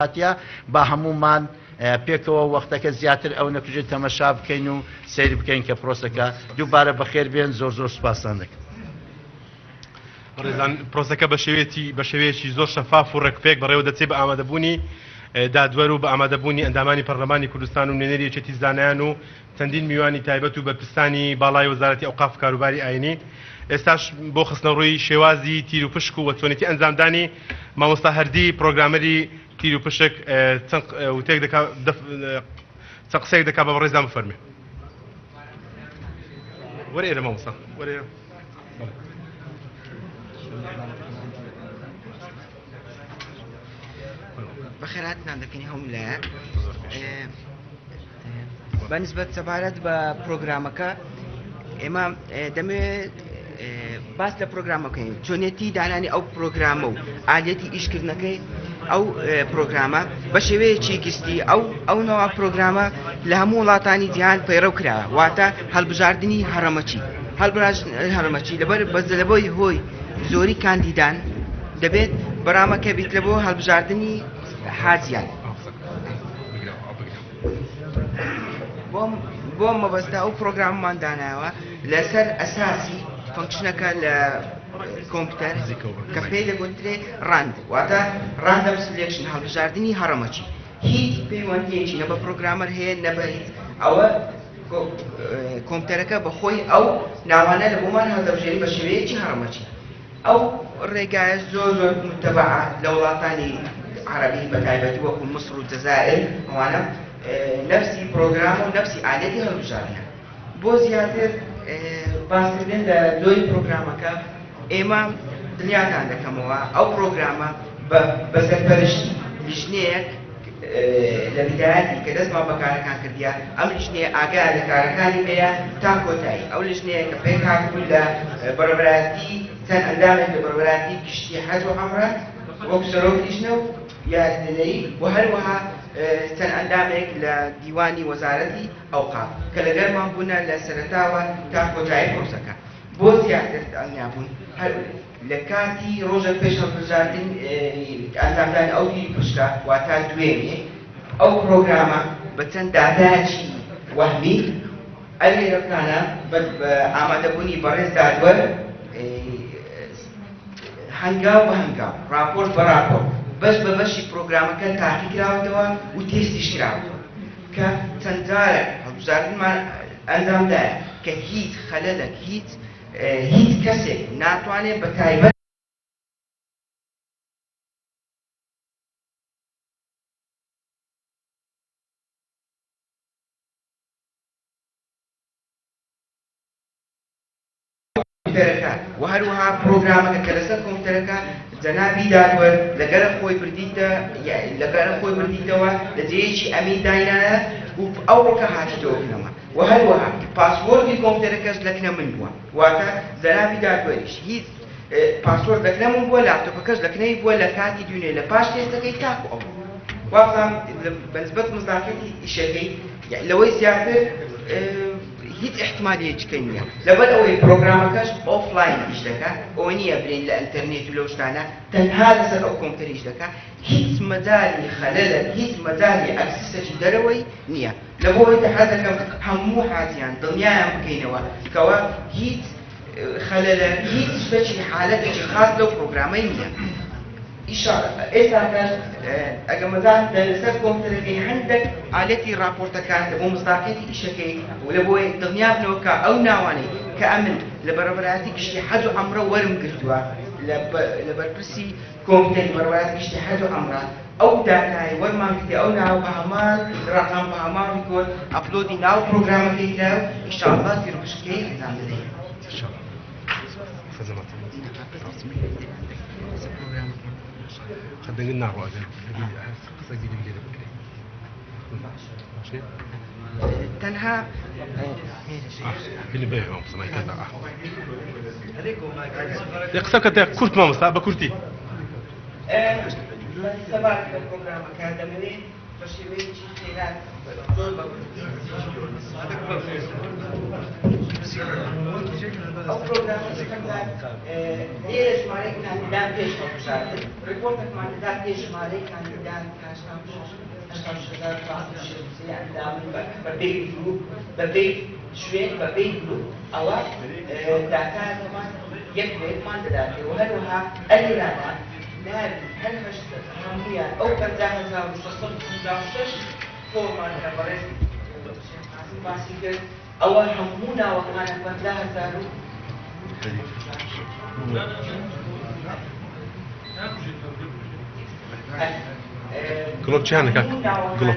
با هەمومان پێکەوە وەختەکە زیاتر ئەو نەکوژێت تەمەشا بکەین و سیر بکەین کە پرۆسەکە دووبارە بەخێر بێن. زۆر زۆر سوپاسان دەکەم. ڕێزان پرۆسەکە بە شێوەیەکی زۆر شەفاف و ڕێکپێک بەڕێوە دەچێت بە ئامادەبوونی دادوەر و بە ئامادەبوونی ئەندامانی پەرلەمانی کوردستان و نوێنەری یەکێتی زانایان و چەندین میوانی تایبەت و بەرپرسانی باڵای وەزارەتی ئەوقاف کاروباری ئاینی. ئێستاش بۆ خستنەڕووی شێوازی تیر و پشک و وەچۆنێتی ئەنجامدانی مامۆستا هەردی پرۆگرامەری تیر و پشک چەند قسەیەک دەکات بە ڕێزان بفەرمێ. وەرە ئێرە مامۆستا وەرە. بەخێراتتان دەکەنی هەمولایە بەنسبەت سەبارەت بە پرۆگرامەکە ئێمە دەمەوێت باس لە پرۆگرامەکەین چۆنێتی دانانی ئەو پرۆگرامە و ئالەتی ئیشکردنەکەی ئەو پرۆگرامە بە شێوەیەکی گشتی ئەو نەوە پرۆگرامە لە هەموو وڵاتانی جیهان پەیڕەو کراوە واتە هەڵبژاردننی هەرەمەچی لەبەر بەزلەبەوەی هۆی زۆری کاندیدان دەبێت بەرامەکە بیت لە بۆ هەڵبژاردننی حاجیان. بۆ مەبەستا ئەو پرۆگراممان داناوە لەسەر ئەساسی فەنکشنەکە لە کۆمپیوتەر کە پێی دەگوترێ ڕاند واتە ڕاندەم سلێکشن هەڵبژاردننی هەڕەمەچی. هیچ پەیوەندیەکی نە بە پرۆگرامەر هەیە نەبەریت ئەوە کۆمپیوتەرەکە بەخۆی ئەو ناوانە لە بۆمان هەڵدەبژێری بە شێوەیەکی هەڕەمەچی. ئەو ڕێگایە زۆر زۆر متەبعە لە وڵاتانی عربی بە تایبەتی وەکو مصر و جەزائیر ئەوانە نفسی پرۆگرام و نفسی ئالەتی هەڵبژاردنە. بۆ زیاتر باسکردن لە دۆی پرۆگرامەکە ئێمە دڵیاتان دەکەمەوە ئەو پرۆگرامە بە سەرپەرشتی لیژنەیەک لە بیدایەتی کە دەستمان بەکارەکان کردیا ئەم لیژنەیە ئاگای لە کارەکانی پێەیە تا کۆتایی ئەو لیژنەیە کە پێی هاتبوو لە بەڕێوەبەراتی چەند ئەندامێک لە بەڕێوەبەراتی گشتی حەج و عومرە وەکو سەرۆک لیژنە و یاسدەدەیی و هەروەها چەند ئەندامێک لە دیوانی وەزارەتی ئەوقاف کە لەگەڵمان بوونە لە سەرەتاوە تا کۆتایی پرۆسەکە. بۆ زیاتر دڵنیابوون لە کاتی ڕۆژە پێش هەڵبژاردن ئەنجامدانی ئەو تیری پشکە واتە دوێنێ ئەو پرۆگرامە بە چەند دادایەکی وەهمی ئەلێرەکانە بە ئامادەبوونی بەڕێز دادوەر هەنگاو بە هەنگاو راپۆرت بە راپۆرت بەش بە بەشی پرۆگرامەکە تاقی کراوەتەوە و تێستیش کراوەتەوە کە چەند جارێک هەڵبژاردنمان ئەنجامدایە کە هیچ خەلەلێک هیچ کەسێک ناتوانێت بە تایبەت و هەروەها پرۆگرامەکە کە لەسەر کۆمپیوتەرەکە جەنابی دادوەر لەگەرە خۆی بردیتەوە لە جێیەکی ئەمین داینانە و ئەو ڕۆکە هاتیتەوە بنەوە و هەروەها پاسوۆردی کۆمپیوتەرەکەش لەکنە من بووە واتە جەنابی دادوەریش هیچ پاسوۆرد لەکنە من بووە لاپتۆپەکەش لەکنەی بووە لە کاتی دوێنێ لە پاش تێستەکەی تاکو ئەو وابزانام بەنسبەت مزداقەتی ئیشەکەی لەوەی زیاتر هیچ احتمالیەکەی نییە لەبەر ئەوەی پرۆگرامەکەش ئۆفلاین ئیش دەکات ئەوە نییە برێن لە ئینتەرنێت و لەو شتانە تەنها لەسەر ئەو کۆمپیوتەر ئیش دەکات هیچ مەجالی خەلەلە هیچ مەجالی ئەکسسێکی دەرەوەی نییە لە بۆ حەز دەکەم هەموو حاجیان دڵنیایان بکەینەوە کەوە هیچ خەلەلە هیچ شتێکی حالەتێکی خاص لەو پرۆگرامەی نییە. ئێستاکەش ئەگەمەدان لەسەر کۆمپیوتەرەکەی هەندێک ئالەتی راپۆرتەکان لە بۆ مزداقەتی ئیشەکەی و لە بۆی دڵنیابنەوە کە ئەو ناوانەی کە ئەمن لە بەڕێوەبەراتی گشتی حەج و عومرە وەرم گرتووە لە بەرپرسی کۆمپیوتەری بەڕێوەبەراتی گشتی حەج و عومرە ئەو داتای وەرمان گرتی ئەو ناو بە هەمان ڕقم بە هەمان ریکۆرد ئەپلۆدی ناو پرۆگرامەکەی کرا و ئینشاءالله تیرپشکەی ئەنجام دەدەین. خدنا قلنا هو تنها اللي بيه ما سمعت هذا يقصك كرت ما مصاب بكرتي سبعة البرنامج هذا مني بە شێوەیەکی خێرات زۆر بە کوردی ئەو پرۆگرامەکەمان لێرە ژمارەی کاندیدان پێش هەڵبژاردن ڕپۆرتێکمان دەدا پێش ژمارەی کاندیدان ئەندامی بەپێی گروپ بەپێی شوێن بەپێی گروپ ئەوە داتایەکەمان یەک وێکمان دەداتێەوە هەروەها ئەلیرانە نابی هەر هەشت هەموویان ئەو 50656 فۆرمان کە بەڕێز باسی کرد ئەوە هەموو ناوەکانە 50000 گڵۆب چیانە کاک؟ گڵۆب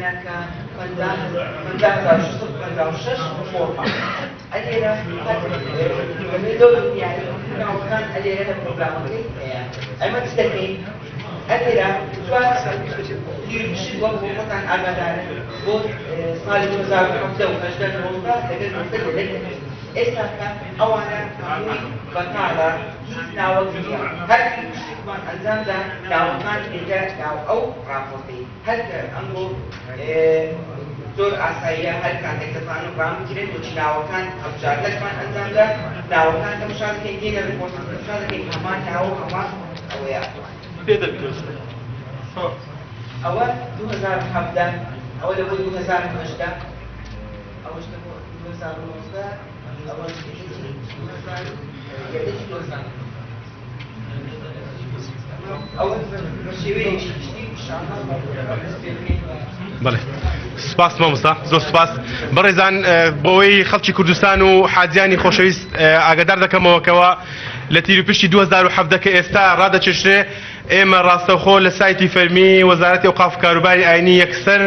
ئەمە چ دەکەین ئەلێرە دیروشی وەکتان ئاگادارن بۆ ساڵی 2019 لەگەر ئێستا ئەوانە هەمووی بەکارە هیچ ناوەک نییە هەر شتێکمان ئەنجامدا ناوەکان ئێجا ناو ئەو ڕاپۆرتەی هەر ئەنگۆ زۆر ئاساییە هەر کاتێک دەتوانن ڕام بگیرێت بۆچی ناوەکان هەڵبژاردنەکمان ئەنجامدا ناوەکان دەمشا دەکەین تێگە ڕپۆرتەکان دەمشا دەکەین هەمان ناو هەمان ئەوەیە پێ دەبێت ئەوە 2017 ئەوە لە بۆ 2018 ئەوەش لە بۆ 2019 ئەوە ئەوە شێوەیەکی بەڵێ سپاس مامۆستا زۆر سپاس بەڕێزان بۆەوەی خەڵکی کوردستان و حاجیانی خۆشەویست ئاگادار دەکەمەوەکەوە لە تیرپشتی 2017 کە ئێستا ڕادەچێشرێ ئێمە ڕاستەوخۆ لە سایتی فەرمی وەزارەتی ئەوقاف کاروباری ئاینی یەکسەر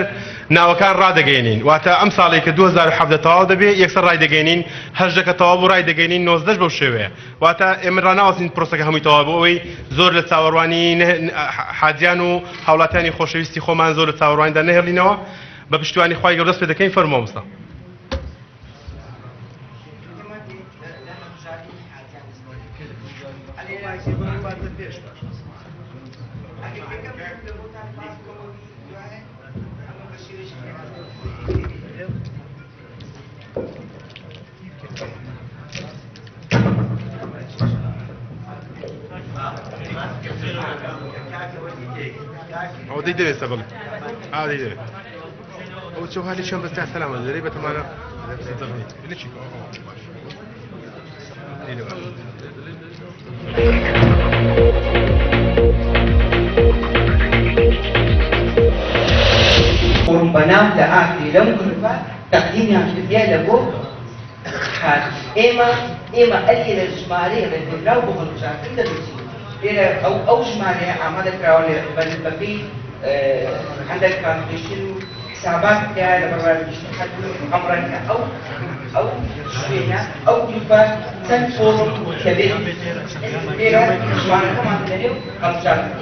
ناوەکان ڕادەگەێنین واتە ئەم ساڵێک کە 2017 تەواو دەبێت یەکسەر ڕایدەگەێنین هەژدەکە تەواو بۆ ڕایدەگەێنین 90 بەو شێوەیە واتە ئێمە ڕناوەستین پرۆسەکە هەمووی تەواو بۆ ئەوەی زۆر لە چاوەڕوانی حاجیان و هاوڵاتیانی خۆشەویستی خۆمان زۆر لە چاوەڕوانیدا نەهێڵینەوە بە پشتیوانی خوای گەورە دەست پێ دەکەین فەرموو مامۆستا ئەو دەی دەوێت سە بڵێ دەی دەوێت ئەو چۆ هالی چۆن بەستا سەلامە دەرەی بەتەمانە لەچی قرم بەناو لە ئاخری لەم گروپە تەقدیمیان کردیا لە بۆ ئێمە ئەلی لە ژمارەی ڕێکخراو بۆ هەڵبژاردن دەدوچین لێرە ئەو ژمارەیە ئامادەکراوە بەپێی هەندێک کالکولیشن و حسابات کرا لە بەڕوارگەشتن ئەمڕەکە ئەو شوێنە ئەو گروپە چەند فۆرم دەبێت لێرە ژمارەکەمان دەنێ و هەڵبژاردن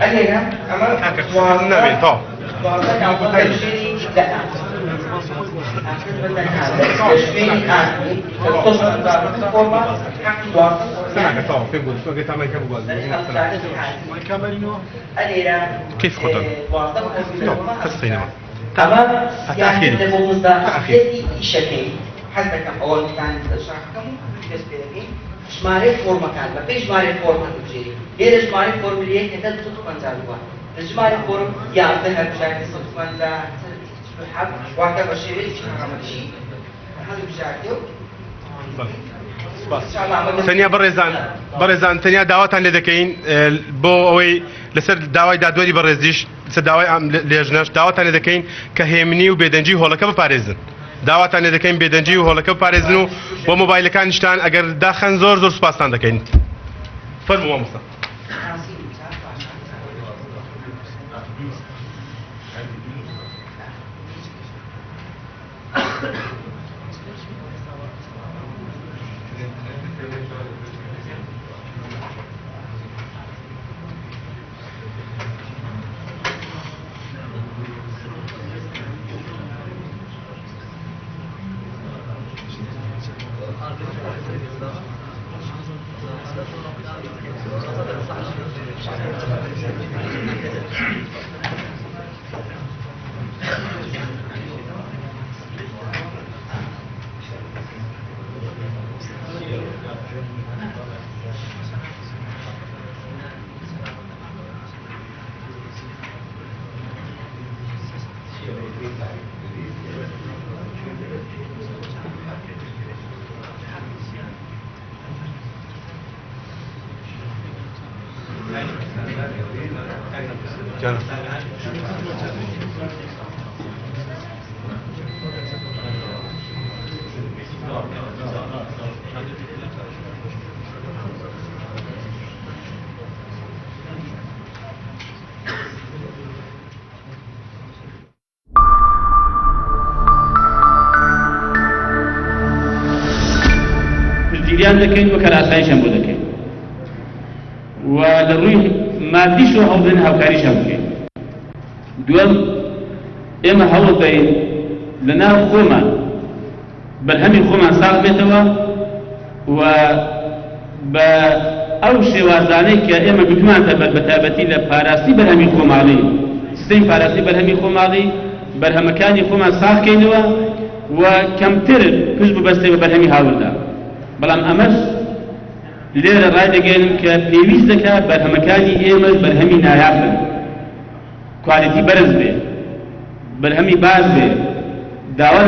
ئەلێرە ئەمە نابێت تاو كيف خدم؟ قصينا تمام يعني لمصداقية شكل حتى كم أول كان شرحكم بالنسبة لي ژمارە فۆرمەکان بەپێی ژمارە فۆرمە بژێری لێرە ژمارە فۆرمولیەک کە 150 لە ژمارە فۆرم 11 هەڵبژاردنی 150 واتە بە شێوەیەکی هەڕەمەشی هەڵبژاردی و تەنیا بەڕێزان تەنیا داواتان لێ دەکەین بۆ ئەوەی لەسەر داوای دادوەری بەڕێزیش لەسەر داوای لێژنەش داواتان لێ دەکەین کە هێمنی و بێدەنجی هۆڵەکە بپارێزن داواتان لێ دەکەین بێدەنجی و هۆڵەکە بپارێزن و بۆ مۆبایلەکانیشتان ئەگەر داخەن زۆر سوپاسان دەکەین فەرموو مامۆستا جریان دەکەین وەکە ئاسایشم بۆ دەکەین و لە ڕووی مادیش و هەوڵدن هاوکاریش هەم بکەین. دووەم ئێمە هەوڵ بدەین لە ناو خۆمان بەرهەمی خۆمان ساغ بێتەوە و بە ئەو شێوازانەی کە ئێمە گوتمانتە بە تایبەتی لە پاراستی بەرهەمی خۆماڵی سیستەمی پاراستی بەرهەمی خۆماڵی بەرهەمەکانی خۆمان ساغکەینەوە و کەمتر پشت ببەستێ بە بەرهەمی هاوڵدا. بەڵام ئەمەش لێرە ڕای دەگەێنم کە پێویست دەکات بەرهەمەکانی ئێمە بەرهەمی نایاب بن، کوالیتی بەرز بێ، بەرهەمی باز بێ، داوا